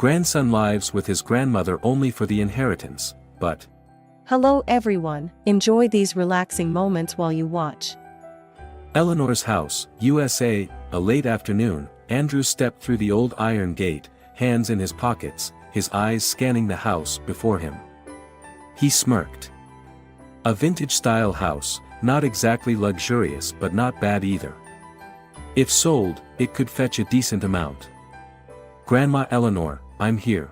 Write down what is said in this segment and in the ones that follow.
Grandson lives with his grandmother only for the inheritance, but... Hello everyone, enjoy these relaxing moments while you watch. Eleanor's house, USA, a late afternoon, Andrew stepped through the old iron gate, hands in his pockets, his eyes scanning the house before him. He smirked. A vintage-style house, not exactly luxurious but not bad either. If sold, it could fetch a decent amount. Grandma Eleanor, I'm here.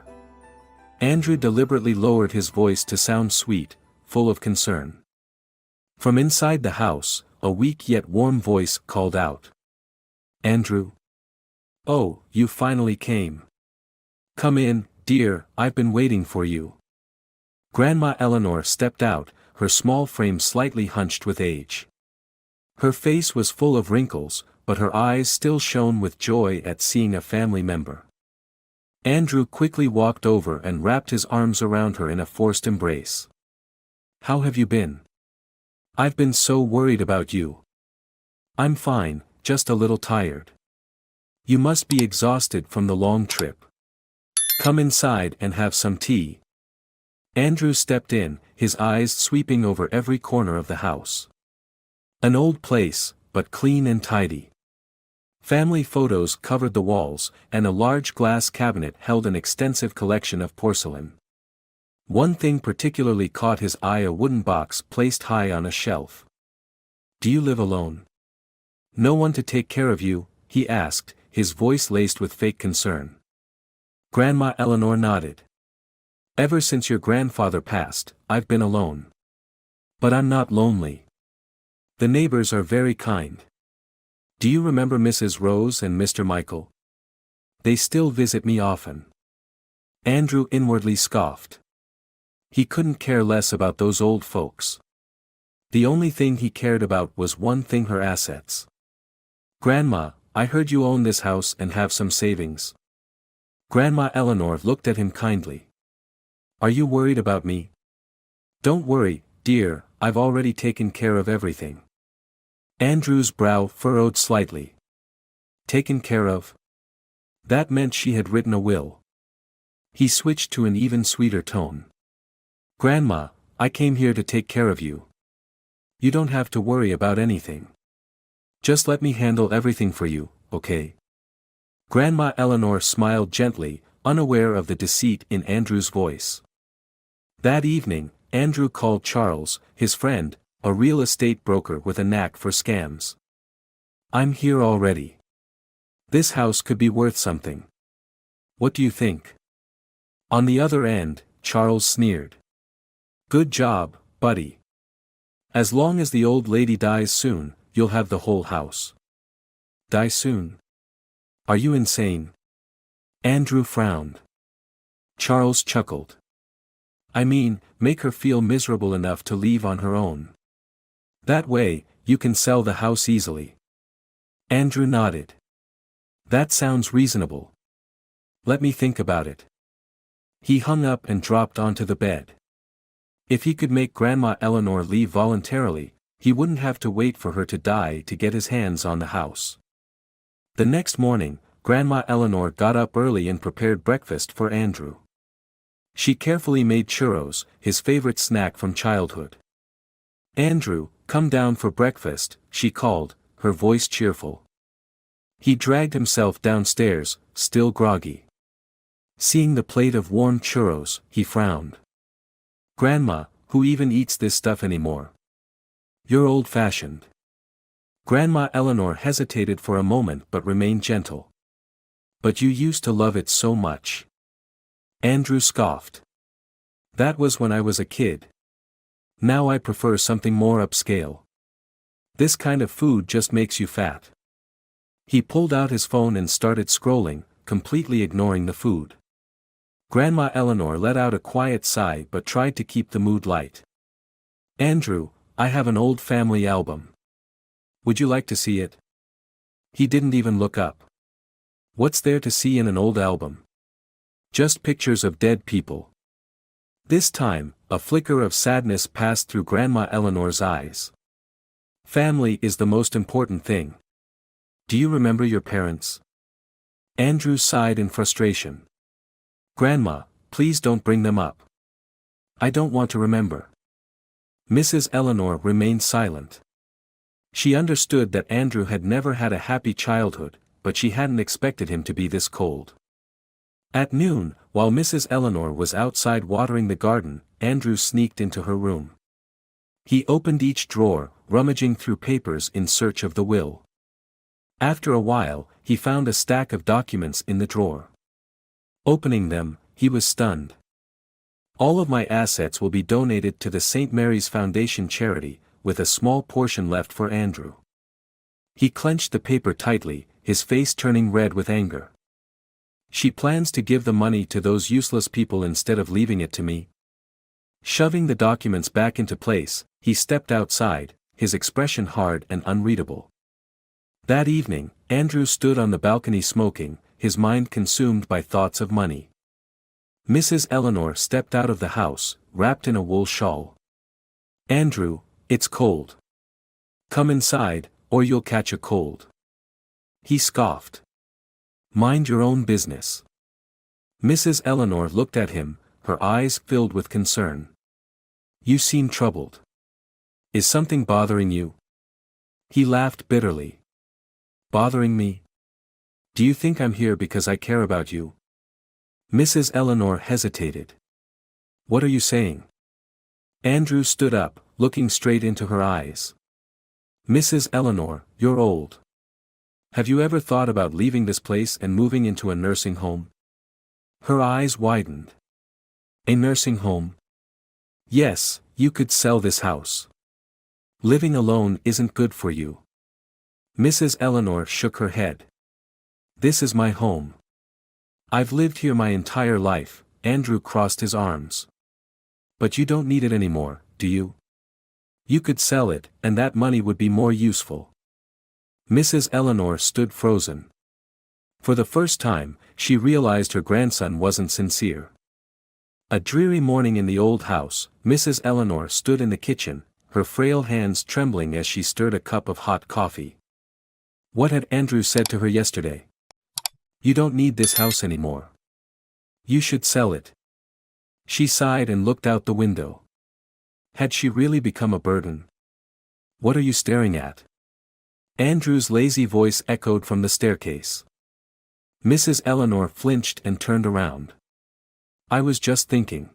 Andrew deliberately lowered his voice to sound sweet, full of concern. From inside the house, a weak yet warm voice called out. Andrew? Oh, you finally came. Come in, dear, I've been waiting for you. Grandma Eleanor stepped out, her small frame slightly hunched with age. Her face was full of wrinkles, but her eyes still shone with joy at seeing a family member. Andrew quickly walked over and wrapped his arms around her in a forced embrace. How have you been? I've been so worried about you. I'm fine, just a little tired. You must be exhausted from the long trip. Come inside and have some tea. Andrew stepped in, his eyes sweeping over every corner of the house. An old place, but clean and tidy. Family photos covered the walls, and a large glass cabinet held an extensive collection of porcelain. One thing particularly caught his eye: a wooden box placed high on a shelf. Do you live alone? No one to take care of you? He asked, his voice laced with fake concern. Grandma Eleanor nodded. Ever since your grandfather passed, I've been alone. But I'm not lonely. The neighbors are very kind. Do you remember Mrs. Rose and Mr. Michael? They still visit me often. Andrew inwardly scoffed. He couldn't care less about those old folks. The only thing he cared about was one thing: her assets. Grandma, I heard you own this house and have some savings. Grandma Eleanor looked at him kindly. Are you worried about me? Don't worry, dear, I've already taken care of everything. Andrew's brow furrowed slightly. Taken care of? That meant she had written a will. He switched to an even sweeter tone. Grandma, I came here to take care of you. You don't have to worry about anything. Just let me handle everything for you, okay? Grandma Eleanor smiled gently, unaware of the deceit in Andrew's voice. That evening, Andrew called Charles, his friend, a real estate broker with a knack for scams. I'm here already. This house could be worth something. What do you think? On the other end, Charles sneered. Good job, buddy. As long as the old lady dies soon, you'll have the whole house. Die soon? Are you insane? Andrew frowned. Charles chuckled. I mean, make her feel miserable enough to leave on her own. That way, you can sell the house easily. Andrew nodded. That sounds reasonable. Let me think about it. He hung up and dropped onto the bed. If he could make Grandma Eleanor leave voluntarily, he wouldn't have to wait for her to die to get his hands on the house. The next morning, Grandma Eleanor got up early and prepared breakfast for Andrew. She carefully made churros, his favorite snack from childhood. Andrew, come down for breakfast, she called, her voice cheerful. He dragged himself downstairs, still groggy. Seeing the plate of warm churros, he frowned. Grandma, who even eats this stuff anymore? You're old-fashioned. Grandma Eleanor hesitated for a moment but remained gentle. But you used to love it so much. Andrew scoffed. That was when I was a kid. Now I prefer something more upscale. This kind of food just makes you fat. He pulled out his phone and started scrolling, completely ignoring the food. Grandma Eleanor let out a quiet sigh but tried to keep the mood light. Andrew, I have an old family album. Would you like to see it? He didn't even look up. What's there to see in an old album? Just pictures of dead people. This time, a flicker of sadness passed through Grandma Eleanor's eyes. Family is the most important thing. Do you remember your parents? Andrew sighed in frustration. Grandma, please don't bring them up. I don't want to remember. Mrs. Eleanor remained silent. She understood that Andrew had never had a happy childhood, but she hadn't expected him to be this cold. At noon, while Mrs. Eleanor was outside watering the garden, Andrew sneaked into her room. He opened each drawer, rummaging through papers in search of the will. After a while, he found a stack of documents in the drawer. Opening them, he was stunned. All of my assets will be donated to the St. Mary's Foundation charity, with a small portion left for Andrew. He clenched the paper tightly, his face turning red with anger. She plans to give the money to those useless people instead of leaving it to me. Shoving the documents back into place, he stepped outside, his expression hard and unreadable. That evening, Andrew stood on the balcony smoking, his mind consumed by thoughts of money. Mrs. Eleanor stepped out of the house, wrapped in a wool shawl. "Andrew, it's cold. Come inside, or you'll catch a cold." He scoffed. "Mind your own business." Mrs. Eleanor looked at him, her eyes filled with concern. "You seem troubled. Is something bothering you?" He laughed bitterly. "Bothering me? Do you think I'm here because I care about you?" Mrs. Eleanor hesitated. "What are you saying?" Andrew stood up, looking straight into her eyes. "Mrs. Eleanor, you're old. Have you ever thought about leaving this place and moving into a nursing home?" Her eyes widened. "A nursing home? Yes, you could sell this house. Living alone isn't good for you." Mrs. Eleanor shook her head. "This is my home. I've lived here my entire life." Andrew crossed his arms. "But you don't need it anymore, do you? You could sell it, and that money would be more useful." Mrs. Eleanor stood frozen. For the first time, she realized her grandson wasn't sincere. A dreary morning in the old house, Mrs. Eleanor stood in the kitchen, her frail hands trembling as she stirred a cup of hot coffee. What had Andrew said to her yesterday? "You don't need this house anymore. You should sell it." She sighed and looked out the window. Had she really become a burden? "What are you staring at?" Andrew's lazy voice echoed from the staircase. Mrs. Eleanor flinched and turned around. "I was just thinking.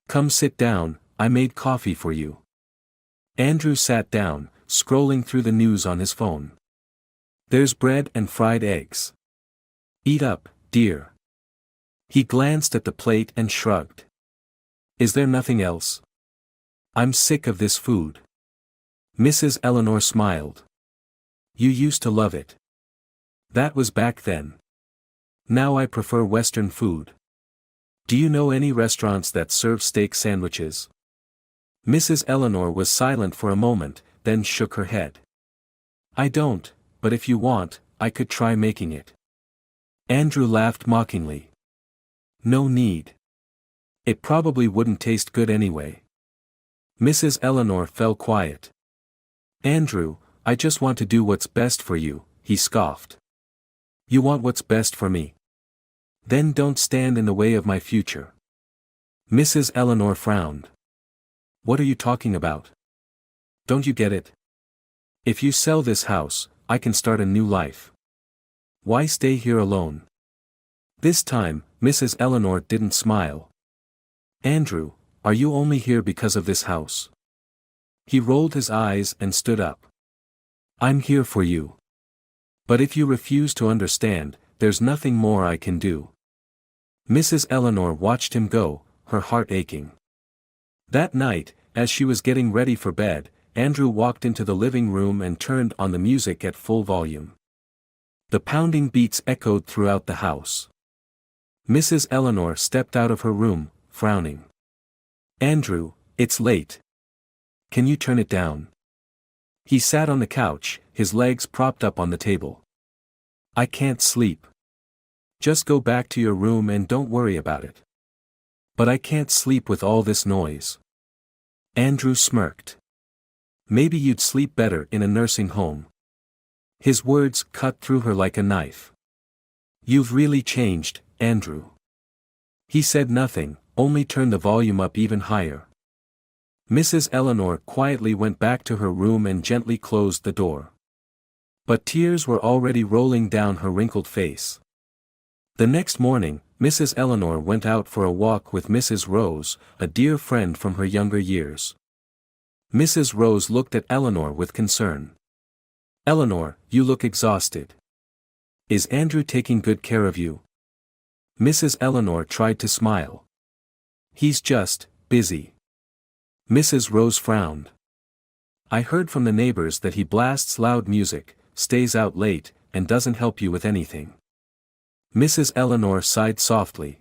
Come sit down, I made coffee for you." Andrew sat down, scrolling through the news on his phone. "There's bread and fried eggs. Eat up, dear." He glanced at the plate and shrugged. "Is there nothing else? I'm sick of this food." Mrs. Eleanor smiled. "You used to love it. That was back then. Now I prefer Western food. Do you know any restaurants that serve steak sandwiches?" Mrs. Eleanor was silent for a moment, then shook her head. "I don't, but if you want, I could try making it." Andrew laughed mockingly. "No need. It probably wouldn't taste good anyway." Mrs. Eleanor fell quiet. "Andrew, I just want to do what's best for you," he scoffed. "You want what's best for me? Then don't stand in the way of my future." Mrs. Eleanor frowned. "What are you talking about? Don't you get it? If you sell this house, I can start a new life. Why stay here alone?" This time, Mrs. Eleanor didn't smile. "Andrew, are you only here because of this house?" He rolled his eyes and stood up. "I'm here for you. But if you refuse to understand, there's nothing more I can do." Mrs. Eleanor watched him go, her heart aching. That night, as she was getting ready for bed, Andrew walked into the living room and turned on the music at full volume. The pounding beats echoed throughout the house. Mrs. Eleanor stepped out of her room, frowning. "Andrew, it's late. Can you turn it down?" He sat on the couch, his legs propped up on the table. "I can't sleep." "Just go back to your room and don't worry about it." "But I can't sleep with all this noise." Andrew smirked. "Maybe you'd sleep better in a nursing home." His words cut through her like a knife. "You've really changed, Andrew. He said nothing, only turned the volume up even higher. Mrs. Eleanor quietly went back to her room and gently closed the door. But tears were already rolling down her wrinkled face. The next morning, Mrs. Eleanor went out for a walk with Mrs. Rose, a dear friend from her younger years. Mrs. Rose looked at Eleanor with concern. "Eleanor, you look exhausted. Is Andrew taking good care of you?" Mrs. Eleanor tried to smile. "He's just busy." Mrs. Rose frowned. "I heard from the neighbors that he blasts loud music, stays out late, and doesn't help you with anything." Mrs. Eleanor sighed softly.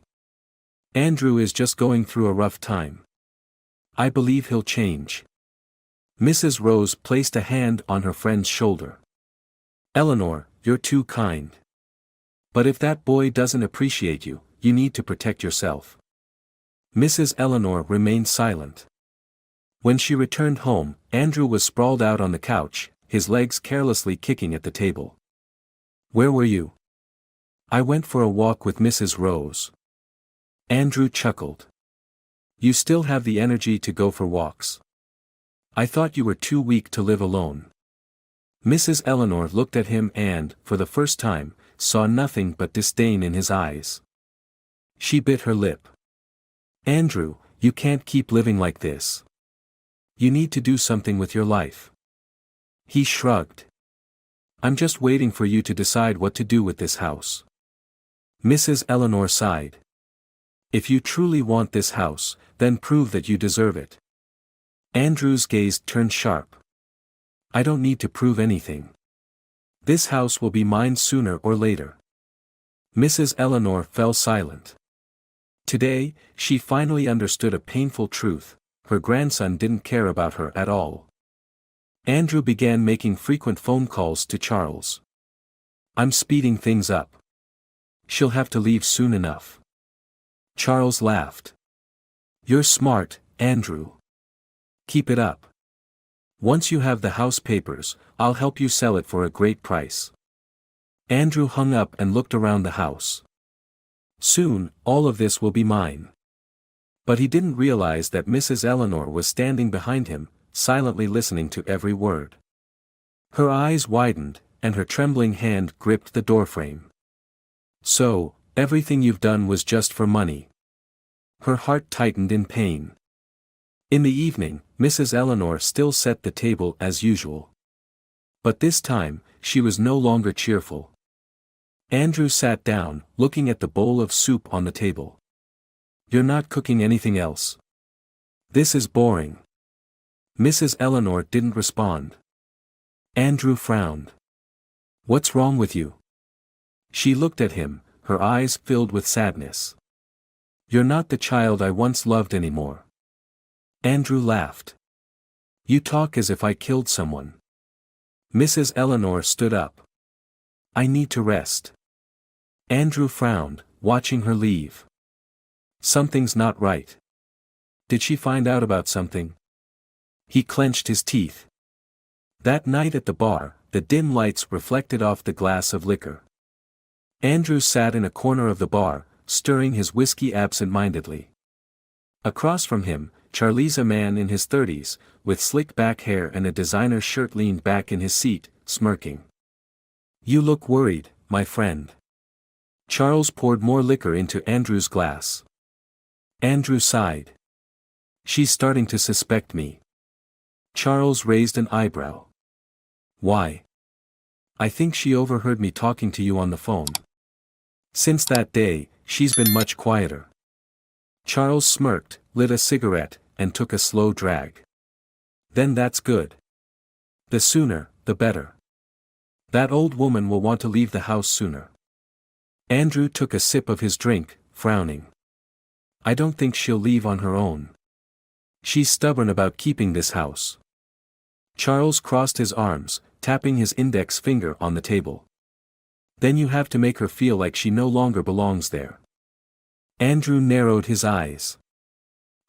"Andrew is just going through a rough time. I believe he'll change." Mrs. Rose placed a hand on her friend's shoulder. "Eleanor, you're too kind. But if that boy doesn't appreciate you, you need to protect yourself." Mrs. Eleanor remained silent. When she returned home, Andrew was sprawled out on the couch, his legs carelessly kicking at the table. "Where were you?" "I went for a walk with Mrs. Rose." Andrew chuckled. "You still have the energy to go for walks. I thought you were too weak to live alone." Mrs. Eleanor looked at him and, for the first time, saw nothing but disdain in his eyes. She bit her lip. "Andrew, you can't keep living like this. You need to do something with your life." He shrugged. "I'm just waiting for you to decide what to do with this house." Mrs. Eleanor sighed. "If you truly want this house, then prove that you deserve it." Andrew's gaze turned sharp. "I don't need to prove anything. This house will be mine sooner or later." Mrs. Eleanor fell silent. Today, she finally understood a painful truth: her grandson didn't care about her at all. Andrew began making frequent phone calls to Charles. "I'm speeding things up. She'll have to leave soon enough." Charles laughed. "You're smart, Andrew. Keep it up. Once you have the house papers, I'll help you sell it for a great price." Andrew hung up and looked around the house. "Soon, all of this will be mine." But he didn't realize that Mrs. Eleanor was standing behind him, silently listening to every word. Her eyes widened, and her trembling hand gripped the doorframe. "So, everything you've done was just for money." Her heart tightened in pain. In the evening, Mrs. Eleanor still set the table as usual. But this time, she was no longer cheerful. Andrew sat down, looking at the bowl of soup on the table. "You're not cooking anything else? This is boring." Mrs. Eleanor didn't respond. Andrew frowned. "What's wrong with you?" She looked at him, her eyes filled with sadness. "You're not the child I once loved anymore." Andrew laughed. "You talk as if I killed someone." Mrs. Eleanor stood up. "I need to rest." Andrew frowned, watching her leave. Something's not right. Did she find out about something? He clenched his teeth. That night at the bar, the dim lights reflected off the glass of liquor. Andrew sat in a corner of the bar, stirring his whiskey absent-mindedly. Across from him, Charlie's a man in his 30s, with slick back hair and a designer shirt, leaned back in his seat, smirking. "You look worried, my friend." Charles poured more liquor into Andrew's glass. Andrew sighed. "She's starting to suspect me." Charles raised an eyebrow. "Why?" "I think she overheard me talking to you on the phone. Since that day, she's been much quieter." Charles smirked, lit a cigarette, and took a slow drag. "Then that's good. The sooner, the better. That old woman will want to leave the house sooner." Andrew took a sip of his drink, frowning. "I don't think she'll leave on her own. She's stubborn about keeping this house." Charles crossed his arms, tapping his index finger on the table. "Then you have to make her feel like she no longer belongs there." Andrew narrowed his eyes.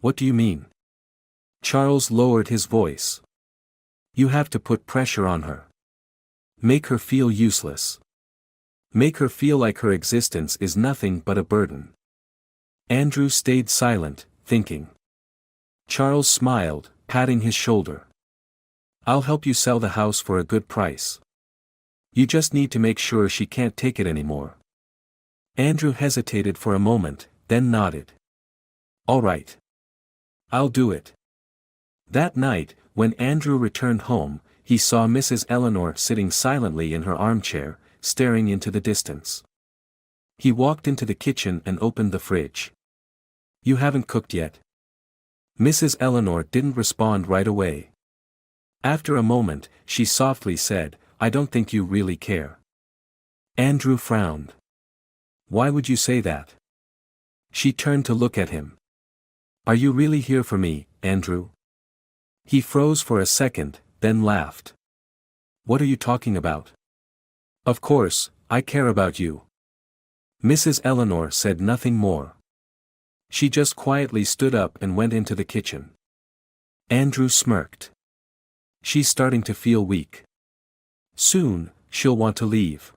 "What do you mean?" Charles lowered his voice. "You have to put pressure on her. Make her feel useless. Make her feel like her existence is nothing but a burden. Andrew stayed silent, thinking. Charles smiled, patting his shoulder. I'll help you sell the house for a good price. You just need to make sure she can't take it anymore. Andrew hesitated for a moment, then nodded. All right. I'll do it. That night, when Andrew returned home, he saw Mrs. Eleanor sitting silently in her armchair, staring into the distance. He walked into the kitchen and opened the fridge. You haven't cooked yet? Mrs. Eleanor didn't respond right away. After a moment, she softly said, I don't think you really care. Andrew frowned. Why would you say that? She turned to look at him. Are you really here for me, Andrew? He froze for a second, then laughed. What are you talking about? Of course, I care about you. Mrs. Eleanor said nothing more. She just quietly stood up and went into the kitchen. Andrew smirked. She's starting to feel weak. Soon, she'll want to leave.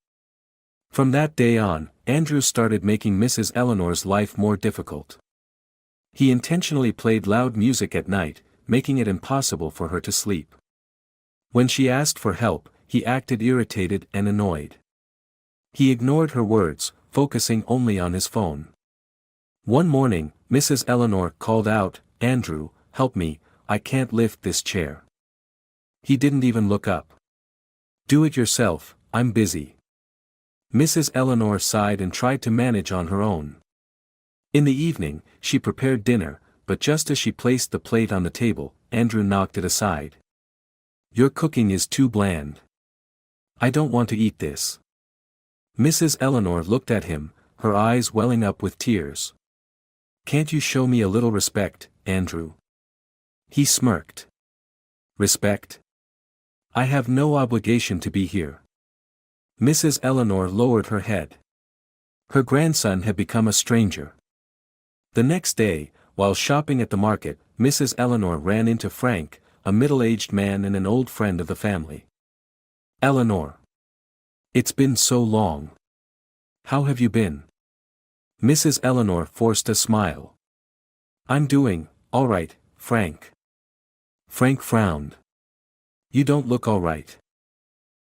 From that day on, Andrew started making Mrs. Eleanor's life more difficult. He intentionally played loud music at night, making it impossible for her to sleep. When she asked for help, he acted irritated and annoyed. He ignored her words, focusing only on his phone. One morning, Mrs. Eleanor called out, Andrew, help me, I can't lift this chair. He didn't even look up. Do it yourself, I'm busy. Mrs. Eleanor sighed and tried to manage on her own. In the evening, she prepared dinner, but just as she placed the plate on the table, Andrew knocked it aside. Your cooking is too bland. I don't want to eat this. Mrs. Eleanor looked at him, her eyes welling up with tears. Can't you show me a little respect, Andrew? He smirked. Respect? I have no obligation to be here. Mrs. Eleanor lowered her head. Her grandson had become a stranger. The next day, while shopping at the market, Mrs. Eleanor ran into Frank, a middle-aged man and an old friend of the family. Eleanor. It's been so long. How have you been? Mrs. Eleanor forced a smile. I'm doing, all right, Frank. Frank frowned. You don't look all right.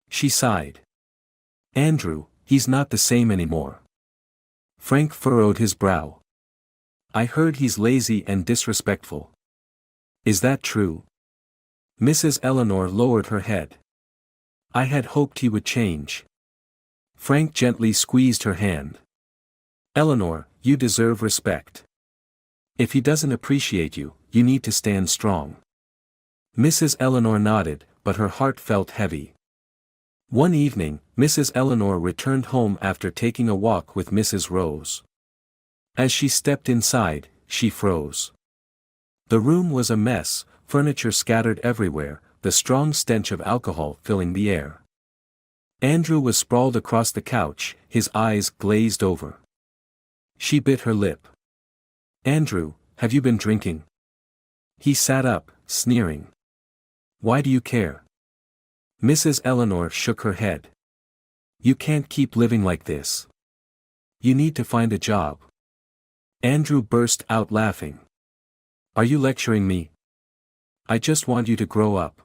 She sighed. Andrew, he's not the same anymore. Frank furrowed his brow. I heard he's lazy and disrespectful. Is that true? Mrs. Eleanor lowered her head. I had hoped he would change. Frank gently squeezed her hand. Eleanor, you deserve respect. If he doesn't appreciate you, you need to stand strong. Mrs. Eleanor nodded, but her heart felt heavy. One evening, Mrs. Eleanor returned home after taking a walk with Mrs. Rose. As she stepped inside, she froze. The room was a mess, furniture scattered everywhere, the strong stench of alcohol filling the air. Andrew was sprawled across the couch, his eyes glazed over. She bit her lip. Andrew, have you been drinking? He sat up, sneering. Why do you care? Mrs. Eleanor shook her head. You can't keep living like this. You need to find a job. Andrew burst out laughing. Are you lecturing me? I just want you to grow up.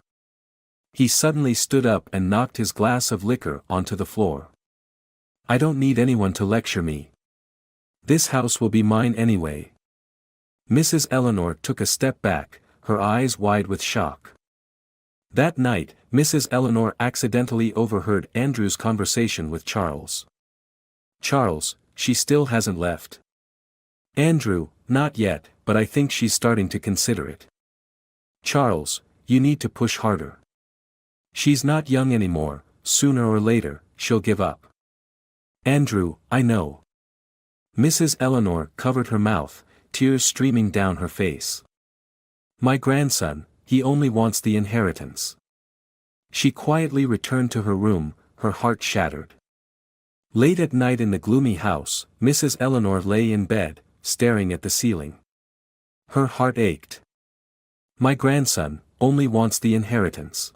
He suddenly stood up and knocked his glass of liquor onto the floor. I don't need anyone to lecture me. This house will be mine anyway. Mrs. Eleanor took a step back, her eyes wide with shock. That night, Mrs. Eleanor accidentally overheard Andrew's conversation with Charles. Charles, she still hasn't left. Andrew, not yet, but I think she's starting to consider it. Charles, you need to push harder. She's not young anymore, sooner or later, she'll give up. Andrew, I know. Mrs. Eleanor covered her mouth, tears streaming down her face. My grandson, he only wants the inheritance. She quietly returned to her room, her heart shattered. Late at night in the gloomy house, Mrs. Eleanor lay in bed, staring at the ceiling. Her heart ached. My grandson only wants the inheritance.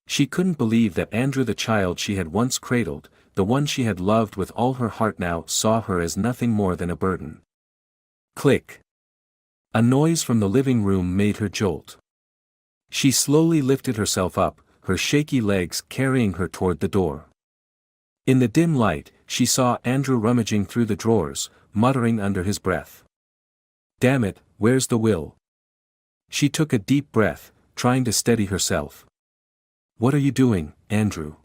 She couldn't believe that Andrew, the child she had once cradled, the one she had loved with all her heart, now saw her as nothing more than a burden. Click. A noise from the living room made her jolt. She slowly lifted herself up, her shaky legs carrying her toward the door. In the dim light, she saw Andrew rummaging through the drawers, muttering under his breath. "Damn it, where's the will?" She took a deep breath, trying to steady herself. "What are you doing, Andrew?"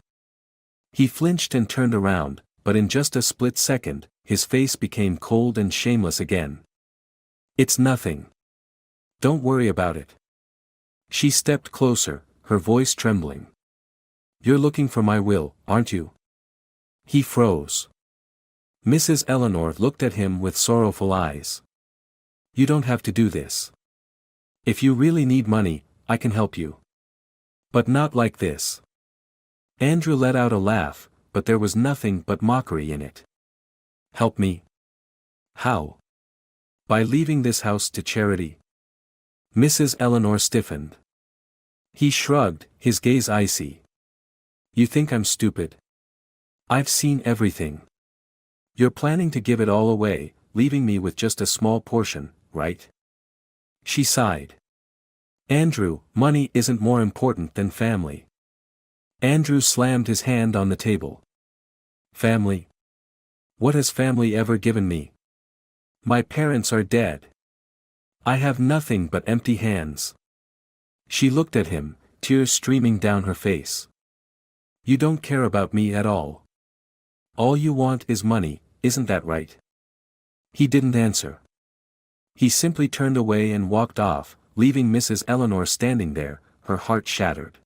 He flinched and turned around, but in just a split second, his face became cold and shameless again. "It's nothing. Don't worry about it." She stepped closer, her voice trembling. "You're looking for my will, aren't you?" He froze. Mrs. Eleanor looked at him with sorrowful eyes. "You don't have to do this. If you really need money, I can help you. But not like this." Andrew let out a laugh, but there was nothing but mockery in it. "Help me? How? By leaving this house to charity?" Mrs. Eleanor stiffened. He shrugged, his gaze icy. "You think I'm stupid? I've seen everything. You're planning to give it all away, leaving me with just a small portion, right?" She sighed. "Andrew, money isn't more important than family." Andrew slammed his hand on the table. "Family? What has family ever given me? My parents are dead. I have nothing but empty hands." She looked at him, tears streaming down her face. "You don't care about me at all. All you want is money, isn't that right?" He didn't answer. He simply turned away and walked off, leaving Mrs. Eleanor standing there, her heart shattered.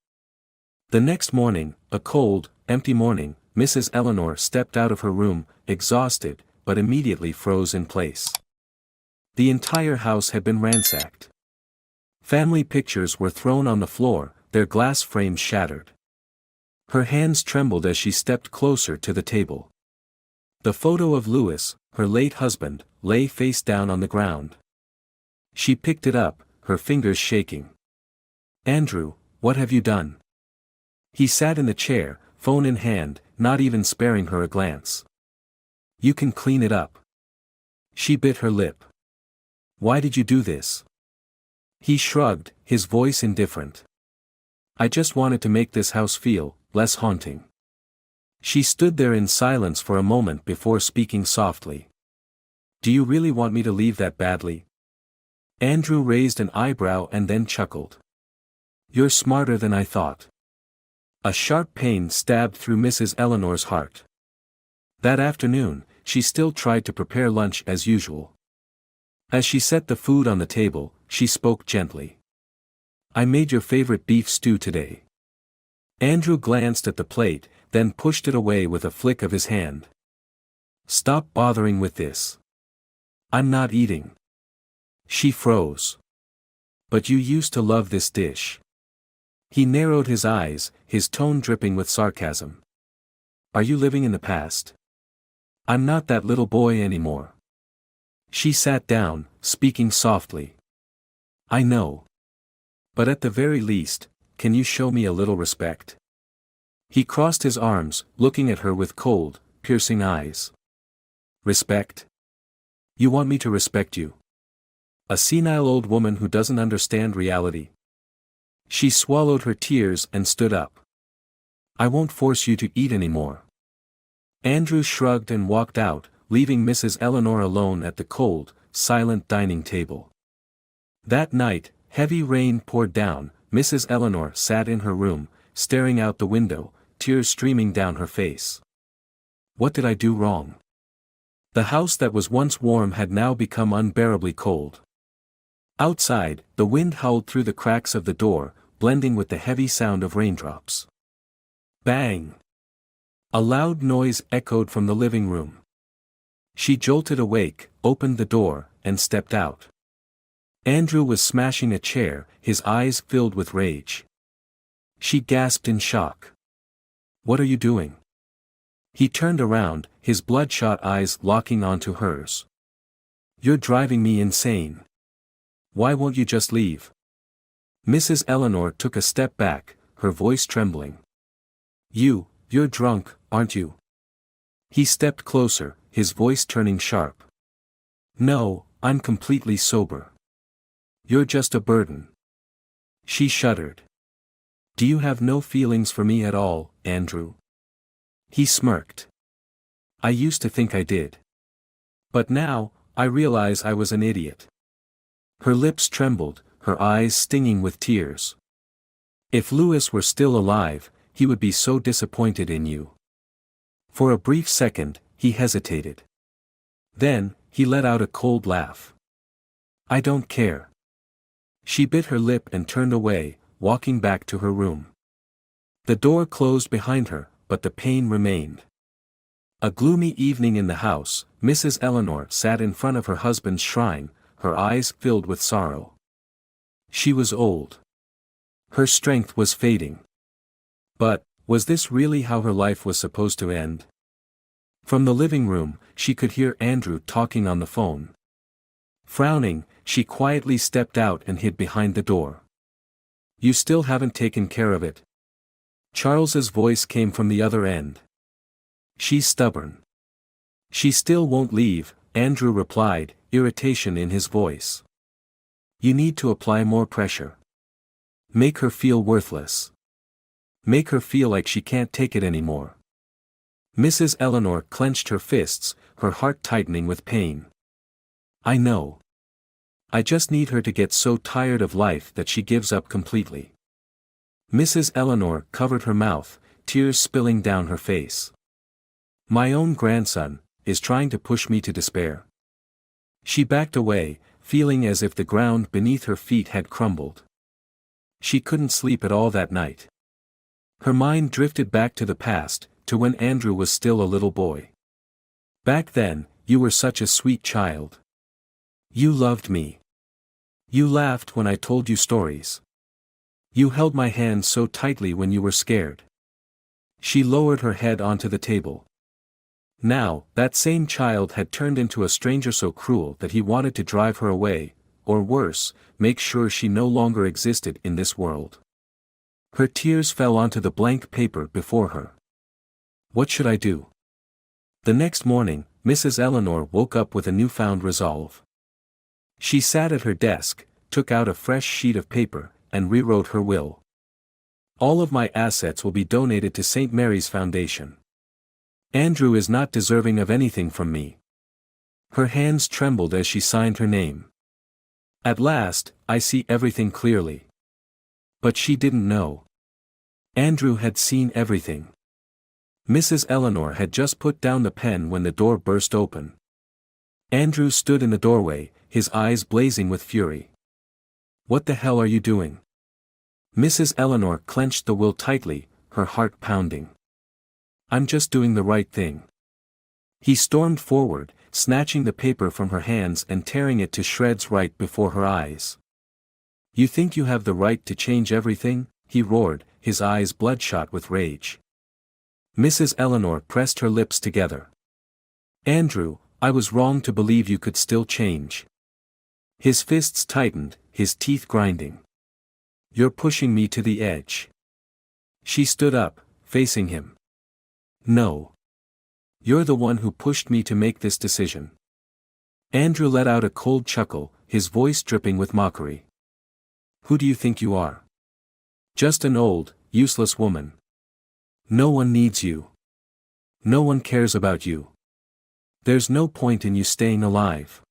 The next morning, a cold, empty morning, Mrs. Eleanor stepped out of her room, exhausted, but immediately froze in place. The entire house had been ransacked. Family pictures were thrown on the floor, their glass frames shattered. Her hands trembled as she stepped closer to the table. The photo of Louis, her late husband, lay face down on the ground. She picked it up, her fingers shaking. "Andrew, what have you done?" He sat in the chair, phone in hand, not even sparing her a glance. "You can clean it up." She bit her lip. "Why did you do this?" He shrugged, his voice indifferent. "I just wanted to make this house feel less haunting." She stood there in silence for a moment before speaking softly. "Do you really want me to leave that badly?" Andrew raised an eyebrow and then chuckled. "You're smarter than I thought." A sharp pain stabbed through Mrs. Eleanor's heart. That afternoon, she still tried to prepare lunch as usual. As she set the food on the table, she spoke gently. "I made your favorite beef stew today." Andrew glanced at the plate, then pushed it away with a flick of his hand. "Stop bothering with this. I'm not eating." She froze. "But you used to love this dish." He narrowed his eyes, his tone dripping with sarcasm. "Are you living in the past? I'm not that little boy anymore." She sat down, speaking softly. "I know. But at the very least, can you show me a little respect?" He crossed his arms, looking at her with cold, piercing eyes. "Respect? You want me to respect you? A senile old woman who doesn't understand reality?" She swallowed her tears and stood up. "I won't force you to eat anymore." Andrew shrugged and walked out, leaving Mrs. Eleanor alone at the cold, silent dining table. That night, heavy rain poured down. Mrs. Eleanor sat in her room, staring out the window, tears streaming down her face. What did I do wrong? The house that was once warm had now become unbearably cold. Outside, the wind howled through the cracks of the door, blending with the heavy sound of raindrops. Bang! A loud noise echoed from the living room. She jolted awake, opened the door, and stepped out. Andrew was smashing a chair, his eyes filled with rage. She gasped in shock. "What are you doing?" He turned around, his bloodshot eyes locking onto hers. "You're driving me insane. Why won't you just leave?" Mrs. Eleanor took a step back, her voice trembling. You're drunk, aren't you?" He stepped closer, his voice turning sharp. "No, I'm completely sober. You're just a burden. She shuddered. Do you have no feelings for me at all, Andrew? He smirked. I used to think I did. But now, I realize I was an idiot. Her lips trembled, her eyes stinging with tears. If Louis were still alive, he would be so disappointed in you. For a brief second, he hesitated. Then, he let out a cold laugh. I don't care. She bit her lip and turned away, walking back to her room. The door closed behind her, but the pain remained. A gloomy evening in the house, Mrs. Eleanor sat in front of her husband's shrine, her eyes filled with sorrow. She was old. Her strength was fading. But, was this really how her life was supposed to end? From the living room, she could hear Andrew talking on the phone. Frowning, she quietly stepped out and hid behind the door. You still haven't taken care of it. Charles's voice came from the other end. She's stubborn. She still won't leave, Andrew replied, irritation in his voice. You need to apply more pressure. Make her feel worthless. Make her feel like she can't take it anymore. Mrs. Eleanor clenched her fists, her heart tightening with pain. I know. I just need her to get so tired of life that she gives up completely. Mrs. Eleanor covered her mouth, tears spilling down her face. My own grandson is trying to push me to despair. She backed away, feeling as if the ground beneath her feet had crumbled. She couldn't sleep at all that night. Her mind drifted back to the past, to when Andrew was still a little boy. Back then, you were such a sweet child. You loved me. You laughed when I told you stories. You held my hand so tightly when you were scared. She lowered her head onto the table. Now, that same child had turned into a stranger so cruel that he wanted to drive her away, or worse, make sure she no longer existed in this world. Her tears fell onto the blank paper before her. What should I do? The next morning, Mrs. Eleanor woke up with a newfound resolve. She sat at her desk, took out a fresh sheet of paper, and rewrote her will. All of my assets will be donated to St. Mary's Foundation. Andrew is not deserving of anything from me. Her hands trembled as she signed her name. At last, I see everything clearly. But she didn't know. Andrew had seen everything. Mrs. Eleanor had just put down the pen when the door burst open. Andrew stood in the doorway, his eyes blazing with fury. What the hell are you doing? Mrs. Eleanor clenched the will tightly, her heart pounding. I'm just doing the right thing. He stormed forward, snatching the paper from her hands and tearing it to shreds right before her eyes. You think you have the right to change everything? He roared, his eyes bloodshot with rage. Mrs. Eleanor pressed her lips together. Andrew, I was wrong to believe you could still change. His fists tightened, his teeth grinding. You're pushing me to the edge. She stood up, facing him. No. You're the one who pushed me to make this decision. Andrew let out a cold chuckle, his voice dripping with mockery. Who do you think you are? Just an old, useless woman. No one needs you. No one cares about you. There's no point in you staying alive.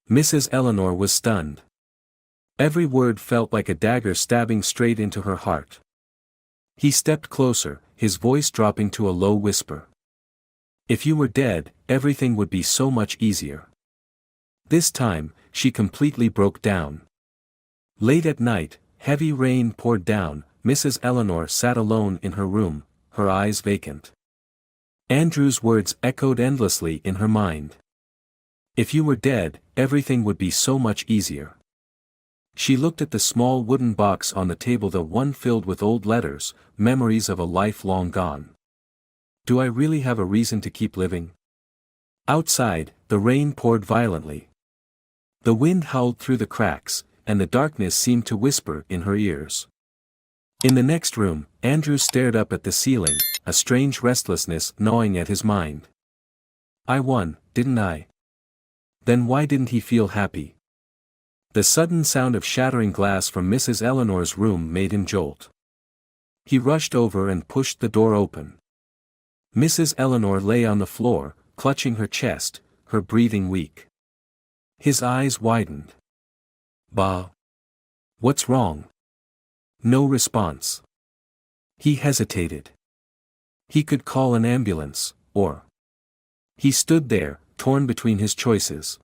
Mrs. Eleanor was stunned. Every word felt like a dagger stabbing straight into her heart. He stepped closer, his voice dropping to a low whisper. If you were dead, everything would be so much easier. This time, she completely broke down. Late at night, heavy rain poured down, Mrs. Eleanor sat alone in her room, her eyes vacant. Andrew's words echoed endlessly in her mind. If you were dead, everything would be so much easier. She looked at the small wooden box on the table, the one filled with old letters, memories of a life long gone. Do I really have a reason to keep living? Outside, the rain poured violently. The wind howled through the cracks, and the darkness seemed to whisper in her ears. In the next room, Andrew stared up at the ceiling, a strange restlessness gnawing at his mind. I won, didn't I? Then why didn't he feel happy? The sudden sound of shattering glass from Mrs. Eleanor's room made him jolt. He rushed over and pushed the door open. Mrs. Eleanor lay on the floor, clutching her chest, her breathing weak. His eyes widened. "Bah. What's wrong?" No response. He hesitated. He could call an ambulance, or... He stood there, torn between his choices.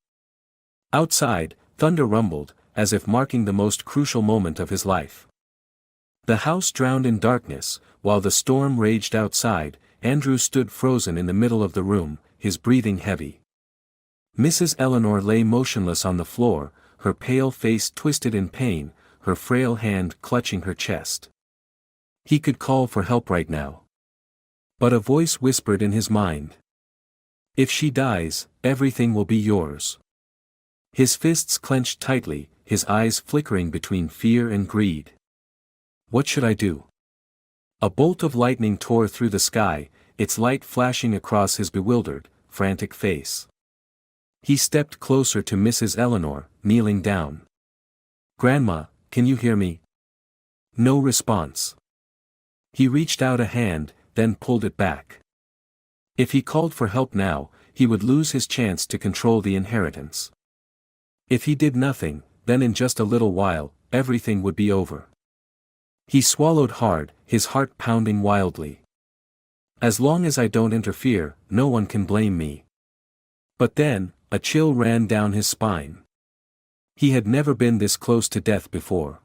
Outside, thunder rumbled, as if marking the most crucial moment of his life. The house drowned in darkness, while the storm raged outside. Andrew stood frozen in the middle of the room, his breathing heavy. Mrs. Eleanor lay motionless on the floor, her pale face twisted in pain, her frail hand clutching her chest. He could call for help right now. But a voice whispered in his mind. "If she dies, everything will be yours." His fists clenched tightly, his eyes flickering between fear and greed. What should I do? A bolt of lightning tore through the sky, its light flashing across his bewildered, frantic face. He stepped closer to Mrs. Eleanor, kneeling down. "Grandma, can you hear me?" No response. He reached out a hand, then pulled it back. If he called for help now, he would lose his chance to control the inheritance. If he did nothing, then in just a little while, everything would be over. He swallowed hard, his heart pounding wildly. As long as I don't interfere, no one can blame me. But then, a chill ran down his spine. He had never been this close to death before.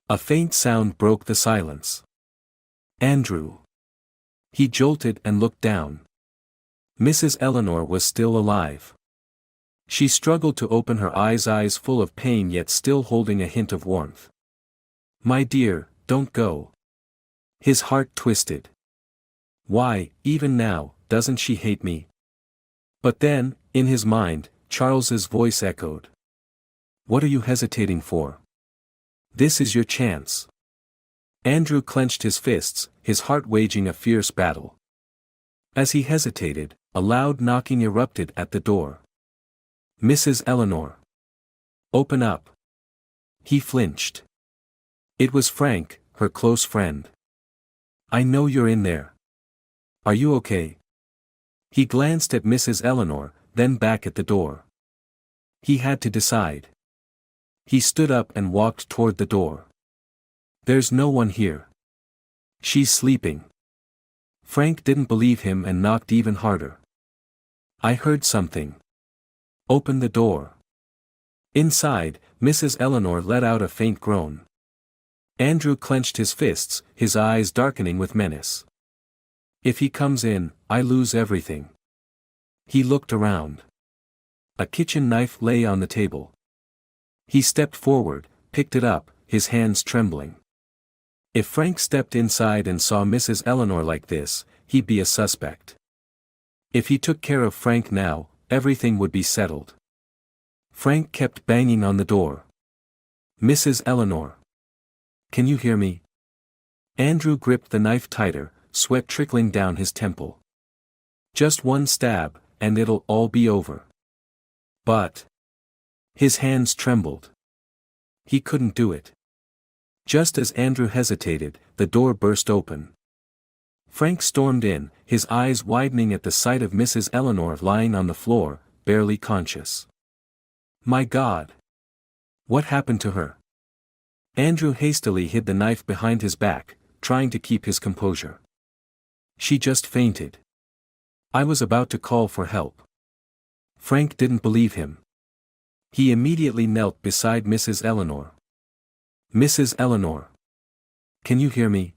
A faint sound broke the silence. Andrew. He jolted and looked down. Mrs. Eleanor was still alive. She struggled to open her eyes full of pain yet still holding a hint of warmth. "My dear, don't go." His heart twisted. Why, even now, doesn't she hate me? But then, in his mind, Charles's voice echoed. "What are you hesitating for? This is your chance." Andrew clenched his fists, his heart waging a fierce battle. As he hesitated, a loud knocking erupted at the door. "Mrs. Eleanor. Open up." He flinched. It was Frank, her close friend. "I know you're in there. Are you okay?" He glanced at Mrs. Eleanor, then back at the door. He had to decide. He stood up and walked toward the door. "There's no one here. She's sleeping." Frank didn't believe him and knocked even harder. "I heard something. Open the door." Inside, Mrs. Eleanor let out a faint groan. Andrew clenched his fists, his eyes darkening with menace. "If he comes in, I lose everything." He looked around. A kitchen knife lay on the table. He stepped forward, picked it up, his hands trembling. If Frank stepped inside and saw Mrs. Eleanor like this, he'd be a suspect. If he took care of Frank now, everything would be settled. Frank kept banging on the door. "Mrs. Eleanor. Can you hear me?" Andrew gripped the knife tighter, sweat trickling down his temple. "Just one stab, and it'll all be over." But... His hands trembled. He couldn't do it. Just as Andrew hesitated, the door burst open. Frank stormed in, his eyes widening at the sight of Mrs. Eleanor lying on the floor, barely conscious. "My God! What happened to her?" Andrew hastily hid the knife behind his back, trying to keep his composure. "She just fainted. I was about to call for help." Frank didn't believe him. He immediately knelt beside Mrs. Eleanor. "Mrs. Eleanor. Can you hear me?"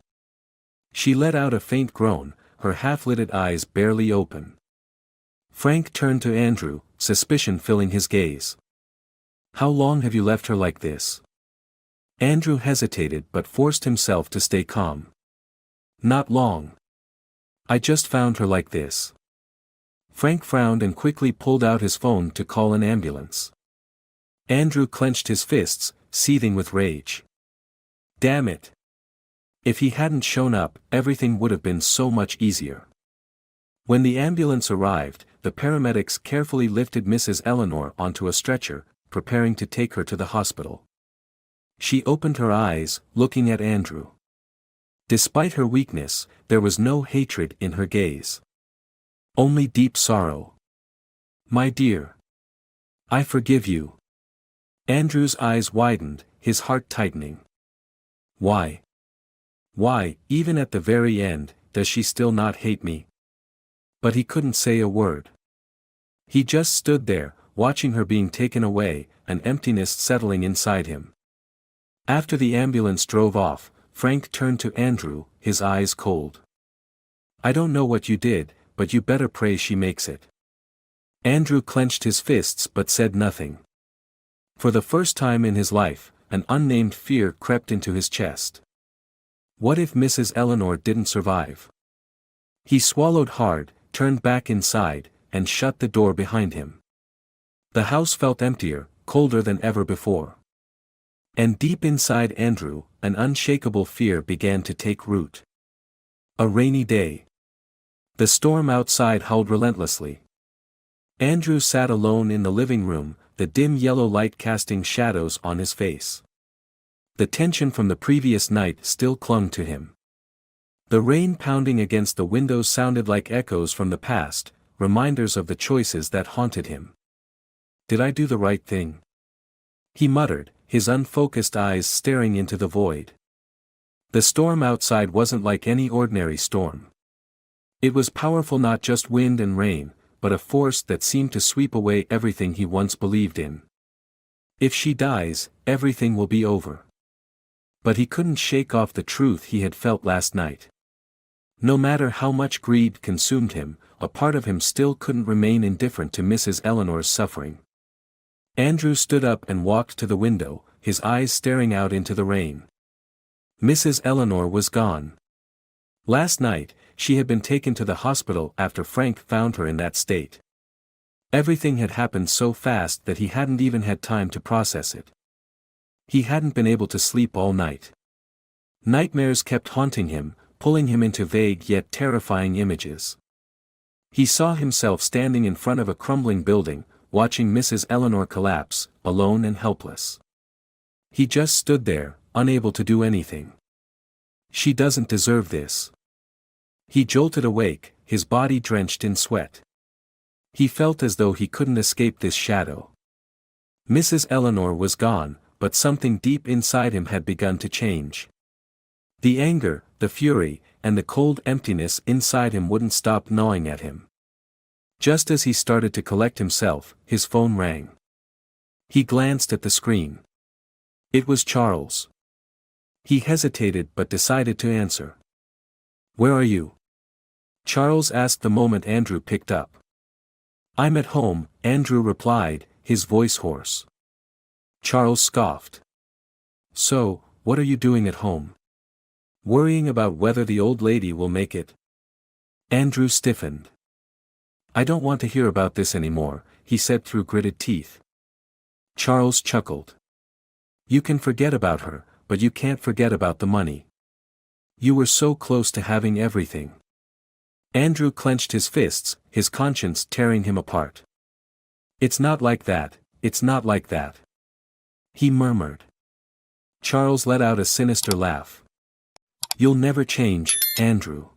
She let out a faint groan, her half-lidded eyes barely open. Frank turned to Andrew, suspicion filling his gaze. "How long have you left her like this?" Andrew hesitated but forced himself to stay calm. "Not long. I just found her like this." Frank frowned and quickly pulled out his phone to call an ambulance. Andrew clenched his fists, seething with rage. Damn it! If he hadn't shown up, everything would have been so much easier. When the ambulance arrived, the paramedics carefully lifted Mrs. Eleanor onto a stretcher, preparing to take her to the hospital. She opened her eyes, looking at Andrew. Despite her weakness, there was no hatred in her gaze. Only deep sorrow. "My dear. I forgive you." Andrew's eyes widened, his heart tightening. Why? Why, even at the very end, does she still not hate me? But he couldn't say a word. He just stood there, watching her being taken away, an emptiness settling inside him. After the ambulance drove off, Frank turned to Andrew, his eyes cold. "I don't know what you did, but you better pray she makes it." Andrew clenched his fists but said nothing. For the first time in his life, an unnamed fear crept into his chest. What if Mrs. Eleanor didn't survive? He swallowed hard, turned back inside, and shut the door behind him. The house felt emptier, colder than ever before. And deep inside Andrew, an unshakable fear began to take root. A rainy day. The storm outside howled relentlessly. Andrew sat alone in the living room, the dim yellow light casting shadows on his face. The tension from the previous night still clung to him. The rain pounding against the windows sounded like echoes from the past, reminders of the choices that haunted him. "Did I do the right thing?" he muttered, his unfocused eyes staring into the void. The storm outside wasn't like any ordinary storm. It was powerful, not just wind and rain, but a force that seemed to sweep away everything he once believed in. If she dies, everything will be over. But he couldn't shake off the truth he had felt last night. No matter how much greed consumed him, a part of him still couldn't remain indifferent to Mrs. Eleanor's suffering. Andrew stood up and walked to the window, his eyes staring out into the rain. Mrs. Eleanor was gone. Last night, she had been taken to the hospital after Frank found her in that state. Everything had happened so fast that he hadn't even had time to process it. He hadn't been able to sleep all night. Nightmares kept haunting him, pulling him into vague yet terrifying images. He saw himself standing in front of a crumbling building, watching Mrs. Eleanor collapse, alone and helpless. He just stood there, unable to do anything. "She doesn't deserve this." He jolted awake, his body drenched in sweat. He felt as though he couldn't escape this shadow. Mrs. Eleanor was gone, but something deep inside him had begun to change. The anger, the fury, and the cold emptiness inside him wouldn't stop gnawing at him. Just as he started to collect himself, his phone rang. He glanced at the screen. It was Charles. He hesitated but decided to answer. "Where are you?" Charles asked the moment Andrew picked up. "I'm at home," Andrew replied, his voice hoarse. Charles scoffed. "So, what are you doing at home? Worrying about whether the old lady will make it?" Andrew stiffened. "I don't want to hear about this anymore," he said through gritted teeth. Charles chuckled. "You can forget about her, but you can't forget about the money. You were so close to having everything." Andrew clenched his fists, his conscience tearing him apart. "It's not like that, it's not like that," he murmured. Charles let out a sinister laugh. "You'll never change, Andrew."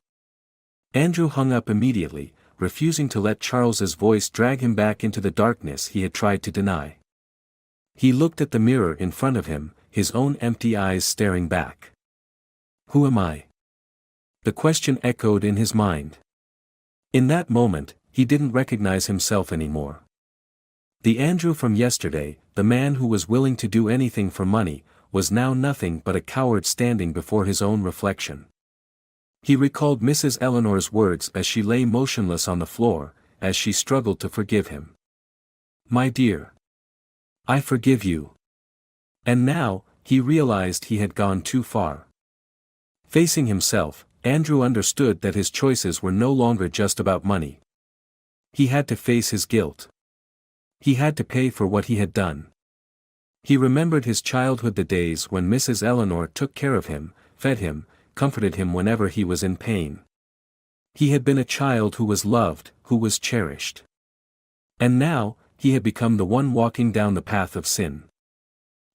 Andrew hung up immediately, refusing to let Charles's voice drag him back into the darkness he had tried to deny. He looked at the mirror in front of him, his own empty eyes staring back. "Who am I?" The question echoed in his mind. In that moment, he didn't recognize himself anymore. The Andrew from yesterday, the man who was willing to do anything for money, was now nothing but a coward standing before his own reflection. He recalled Mrs. Eleanor's words as she lay motionless on the floor, as she struggled to forgive him. "My dear. I forgive you." And now, he realized he had gone too far. Facing himself, Andrew understood that his choices were no longer just about money. He had to face his guilt. He had to pay for what he had done. He remembered his childhood, the days when Mrs. Eleanor took care of him, fed him, comforted him whenever he was in pain. He had been a child who was loved, who was cherished. And now, he had become the one walking down the path of sin.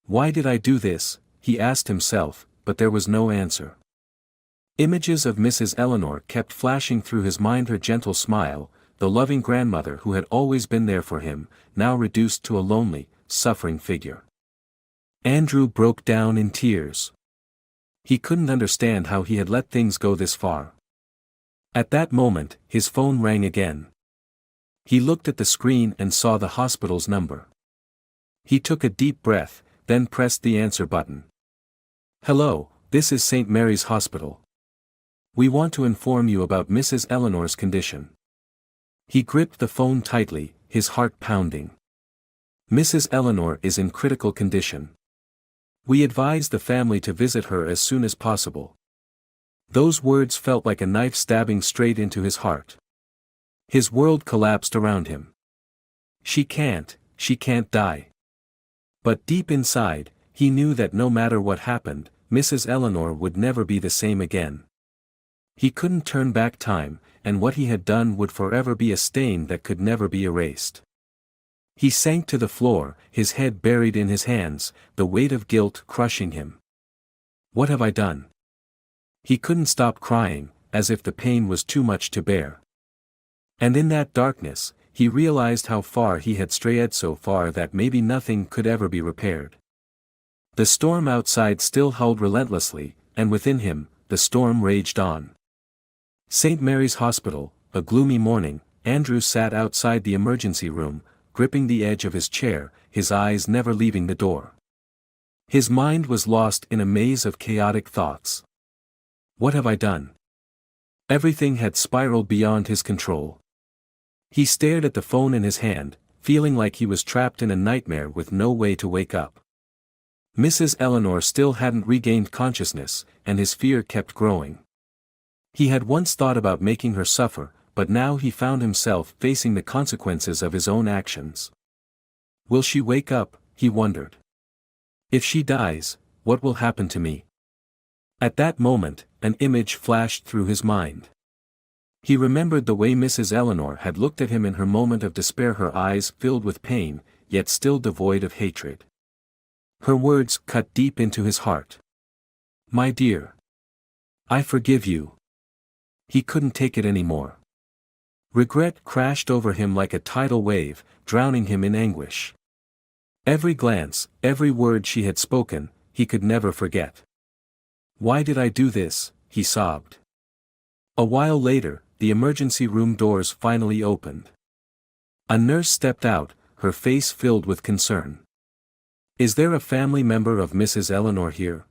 Why did I do this? He asked himself, but there was no answer. Images of Mrs. Eleanor kept flashing through his mind, her gentle smile, the loving grandmother who had always been there for him, now reduced to a lonely, suffering figure. Andrew broke down in tears. He couldn't understand how he had let things go this far. At that moment, his phone rang again. He looked at the screen and saw the hospital's number. He took a deep breath, then pressed the answer button. "Hello, this is St. Mary's Hospital. We want to inform you about Mrs. Eleanor's condition." He gripped the phone tightly, his heart pounding. "Mrs. Eleanor is in critical condition. We advise the family to visit her as soon as possible." Those words felt like a knife stabbing straight into his heart. His world collapsed around him. She can't die. But deep inside, he knew that no matter what happened, Mrs. Eleanor would never be the same again. He couldn't turn back time, and what he had done would forever be a stain that could never be erased. He sank to the floor, his head buried in his hands, the weight of guilt crushing him. What have I done? He couldn't stop crying, as if the pain was too much to bear. And in that darkness, he realized how far he had strayed, so far that maybe nothing could ever be repaired. The storm outside still howled relentlessly, and within him, the storm raged on. St. Mary's Hospital, a gloomy morning, Andrew sat outside the emergency room, gripping the edge of his chair, his eyes never leaving the door. His mind was lost in a maze of chaotic thoughts. What have I done? Everything had spiraled beyond his control. He stared at the phone in his hand, feeling like he was trapped in a nightmare with no way to wake up. Mrs. Eleanor still hadn't regained consciousness, and his fear kept growing. He had once thought about making her suffer, but now he found himself facing the consequences of his own actions. Will she wake up? He wondered. If she dies, what will happen to me? At that moment, an image flashed through his mind. He remembered the way Mrs. Eleanor had looked at him in her moment of despair, her eyes filled with pain, yet still devoid of hatred. Her words cut deep into his heart. "My dear, I forgive you." He couldn't take it anymore. Regret crashed over him like a tidal wave, drowning him in anguish. Every glance, every word she had spoken, he could never forget. "Why did I do this?" he sobbed. A while later, the emergency room doors finally opened. A nurse stepped out, her face filled with concern. "Is there a family member of Mrs. Eleanor here?"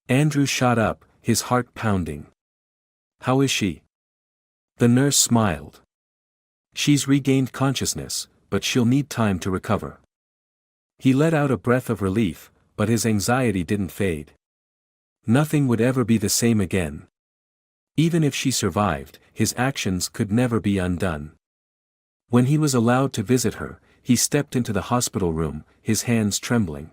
Andrew shot up, his heart pounding. "How is she?" The nurse smiled. "She's regained consciousness, but she'll need time to recover." He let out a breath of relief, but his anxiety didn't fade. Nothing would ever be the same again. Even if she survived, his actions could never be undone. When he was allowed to visit her, he stepped into the hospital room, his hands trembling.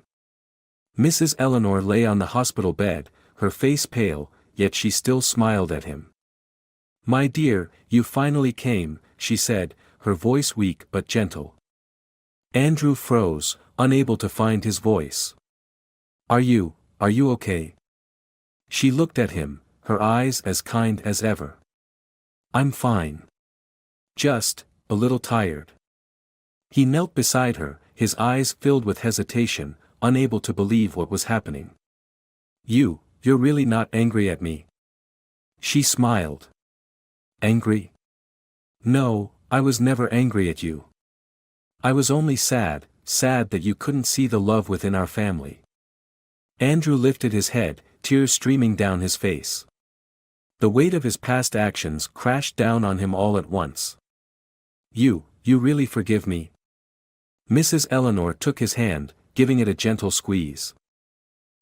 Mrs. Eleanor lay on the hospital bed, her face pale, yet she still smiled at him. "My dear, you finally came," she said, her voice weak but gentle. Andrew froze, unable to find his voice. Are you okay?" She looked at him, her eyes as kind as ever. "I'm fine. Just a little tired." He knelt beside her, his eyes filled with hesitation, unable to believe what was happening. You're really not angry at me?" She smiled. "Angry? No, I was never angry at you. I was only sad that you couldn't see the love within our family." Andrew lifted his head, tears streaming down his face. The weight of his past actions crashed down on him all at once. You really forgive me?" Mrs. Eleanor took his hand, giving it a gentle squeeze.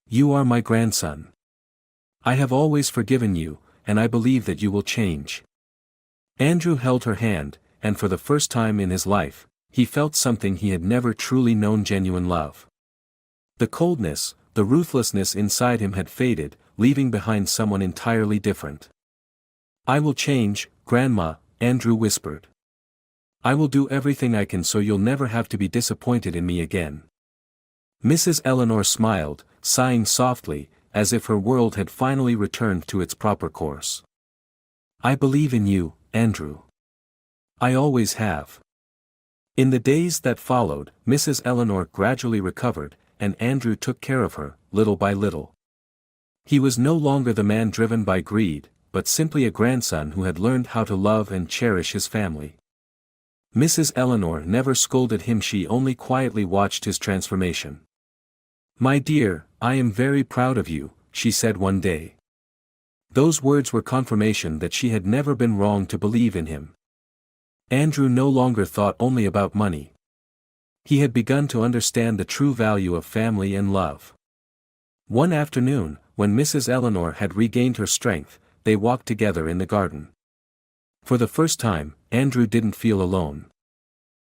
"You are my grandson. I have always forgiven you, and I believe that you will change." Andrew held her hand, and for the first time in his life, he felt something he had never truly known: genuine love. The coldness, the ruthlessness inside him had faded, leaving behind someone entirely different. "I will change, Grandma," Andrew whispered. I will do everything I can so you'll never have to be disappointed in me again. Mrs. Eleanor smiled, sighing softly, as if her world had finally returned to its proper course. I believe in you, Andrew. I always have. In the days that followed, Mrs. Eleanor gradually recovered, and Andrew took care of her, little by little. He was no longer the man driven by greed, but simply a grandson who had learned how to love and cherish his family. Mrs. Eleanor never scolded him, she only quietly watched his transformation. My dear, I am very proud of you, she said one day. Those words were confirmation that she had never been wrong to believe in him. Andrew no longer thought only about money. He had begun to understand the true value of family and love. One afternoon, when Mrs. Eleanor had regained her strength, they walked together in the garden. For the first time, Andrew didn't feel alone.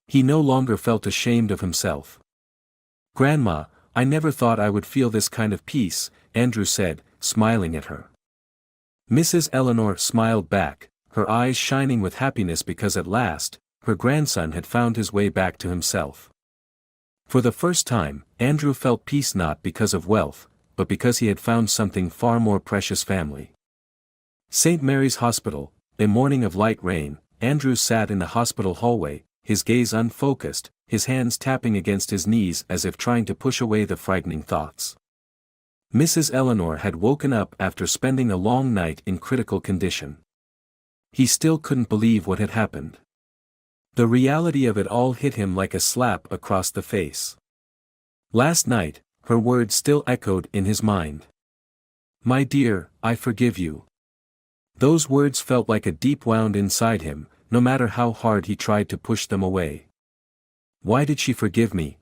He no longer felt ashamed of himself. Grandma, I never thought I would feel this kind of peace, Andrew said, smiling at her. Mrs. Eleanor smiled back, her eyes shining with happiness because at last, her grandson had found his way back to himself. For the first time, Andrew felt peace not because of wealth, but because he had found something far more precious: family. St. Mary's Hospital, a morning of light rain, Andrew sat in the hospital hallway, his gaze unfocused, his hands tapping against his knees as if trying to push away the frightening thoughts. Mrs. Eleanor had woken up after spending a long night in critical condition. He still couldn't believe what had happened. The reality of it all hit him like a slap across the face. Last night, her words still echoed in his mind. My dear, I forgive you. Those words felt like a deep wound inside him, no matter how hard he tried to push them away. Why did she forgive me?